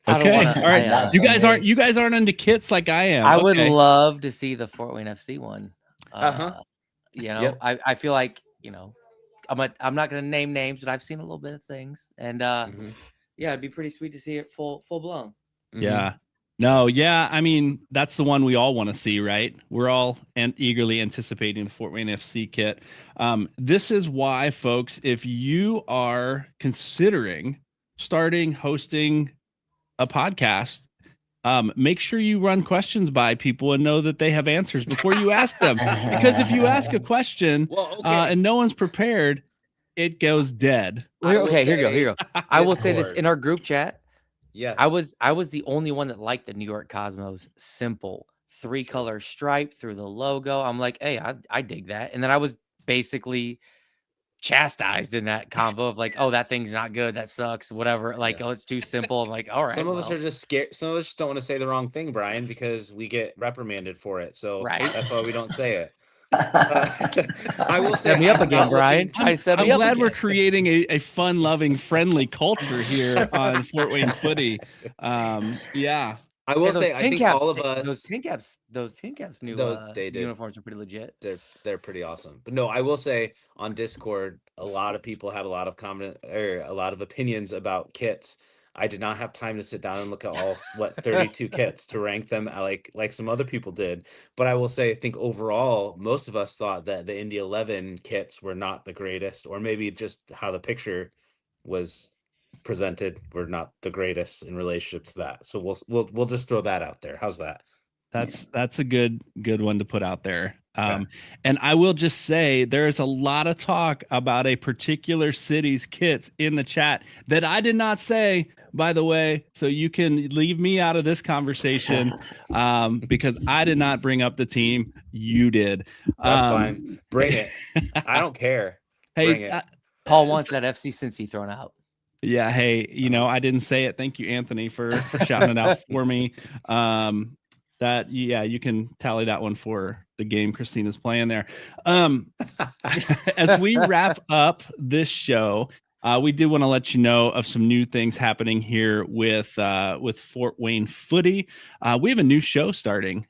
Okay. All right. You guys aren't into kits like I am. I would love to see the Fort Wayne FC one. Yep. I feel like, I'm not going to name names, but I've seen a little bit of things, and yeah, it'd be pretty sweet to see it full blown. Yeah. No, yeah. I mean, that's the one we all want to see, right? We're all eagerly anticipating the Fort Wayne FC kit. This is why, folks, if you are considering hosting a podcast, make sure you run questions by people and know that they have answers before you ask them. Because if you ask a question and no one's prepared, it goes dead. Okay, here you go. I will say this in our group chat. Yes. I was the only one that liked the New York Cosmos simple 3-color stripe through the logo. I'm like, hey, I dig that. And then I was basically chastised in that convo of like, oh, that thing's not good, that sucks, whatever. Like, oh, it's too simple. I'm like, all right. Some of us are just scared. Some of us just don't want to say the wrong thing, Brian, because we get reprimanded for it. So that's why we don't say it. I will say, set me up again, Brian. I'm glad we're creating a fun-loving, friendly culture here on Fort Wayne Footy. Yeah. I will say, I think all of us, those tin caps new uniforms are pretty legit. They're pretty awesome. But no, I will say on Discord, a lot of people have a lot of a lot of opinions about kits. I did not have time to sit down and look at all 32 kits to rank them like some other people did. But I will say, I think overall, most of us thought that the Indy 11 kits were not the greatest, or maybe just how the picture was presented were not the greatest in relationship to that. So we'll just throw that out there. How's that? That's a good one to put out there. And I will just say there is a lot of talk about a particular city's kits in the chat that I did not say, by the way, so you can leave me out of this conversation because I did not bring up the team. You did. That's fine. Bring it. I don't care. Hey, Paul wants that FC Cincy thrown out. Yeah. Hey, I didn't say it. Thank you, Anthony, for shouting it out for me. You can tally that one for the game Christina's playing there. As we wrap up this show, we did want to let you know of some new things happening here with Fort Wayne Footy. We have a new show starting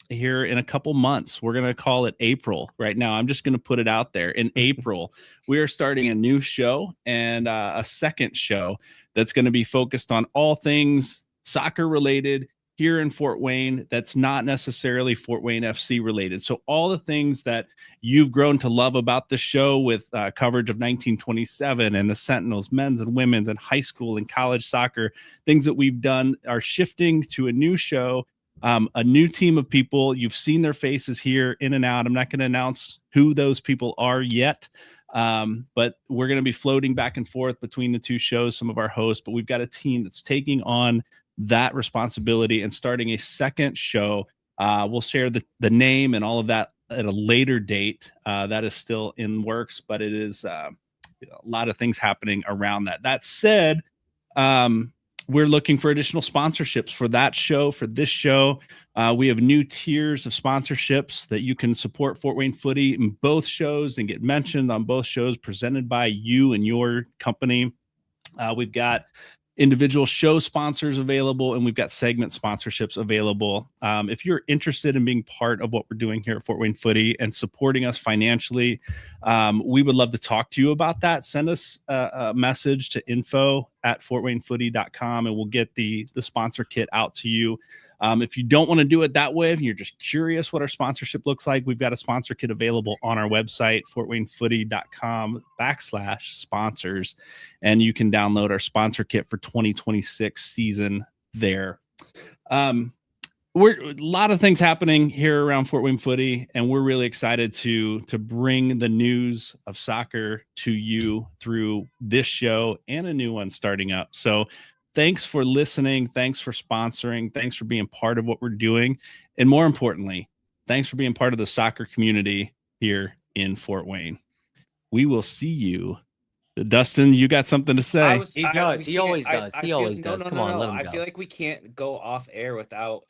here in a couple months. We're going to call it April. Right now, I'm just going to put it out there. In April, we are starting a new show and a second show that's going to be focused on all things soccer related here in Fort Wayne that's not necessarily Fort Wayne FC related. So all the things that you've grown to love about the show with coverage of 1927 and the Sentinels, men's and women's and high school and college soccer, things that we've done are shifting to a new show, a new team of people. You've seen their faces here in and out. I'm not going to announce who those people are yet, but we're going to be floating back and forth between the two shows, some of our hosts, but we've got a team that's taking on that responsibility and starting a second show. We'll share the name and all of that at a later date. That is still in works, but it is a lot of things happening around that. That said, we're looking for additional sponsorships for that show, for this show. We have new tiers of sponsorships that you can support Fort Wayne Footy in both shows and get mentioned on both shows presented by you and your company. We've got individual show sponsors available, and we've got segment sponsorships available. If you're interested in being part of what we're doing here at Fort Wayne Footy and supporting us financially, we would love to talk to you about that. Send us a message to info@fortwaynefooty.com, and we'll get the sponsor kit out to you. If you don't want to do it that way, if you're just curious what our sponsorship looks like, we've got a sponsor kit available on our website, fortwaynefooty.com/sponsors, and you can download our sponsor kit for 2026 season there. We're a lot of things happening here around Fort Wayne Footy, and we're really excited to bring the news of soccer to you through this show and a new one starting up. So thanks for listening. Thanks for sponsoring. Thanks for being part of what we're doing. And more importantly, thanks for being part of the soccer community here in Fort Wayne. We will see you. Dustin, you got something to say? He does. He always does. He always does. Come on, let him go. I feel like we can't go off air without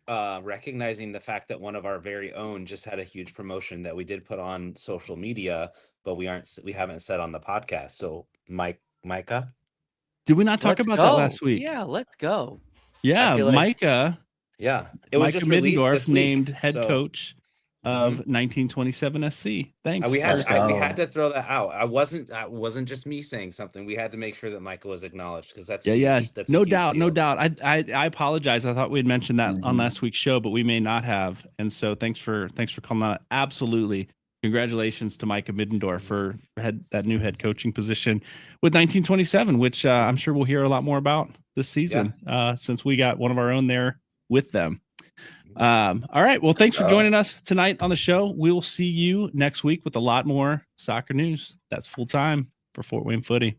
recognizing the fact that one of our very own just had a huge promotion that we did put on social media, but we haven't said on the podcast. So Micah. Did we not talk about that last week? Yeah, let's go. Yeah, Micah. Yeah, it was just released this week, named head coach of 1927 SC. Thanks. We had to throw that out. It wasn't just me saying something. We had to make sure that Micah was acknowledged because that's that's no doubt. I apologize. I thought we had mentioned that on last week's show, but we may not have. And so thanks for calling that out. Absolutely. Congratulations to Micah Middendorf for that new head coaching position with 1927, which I'm sure we'll hear a lot more about this season since we got one of our own there with them. All right. Well, thanks for joining us tonight on the show. We will see you next week with a lot more soccer news. That's full time for Fort Wayne Footy.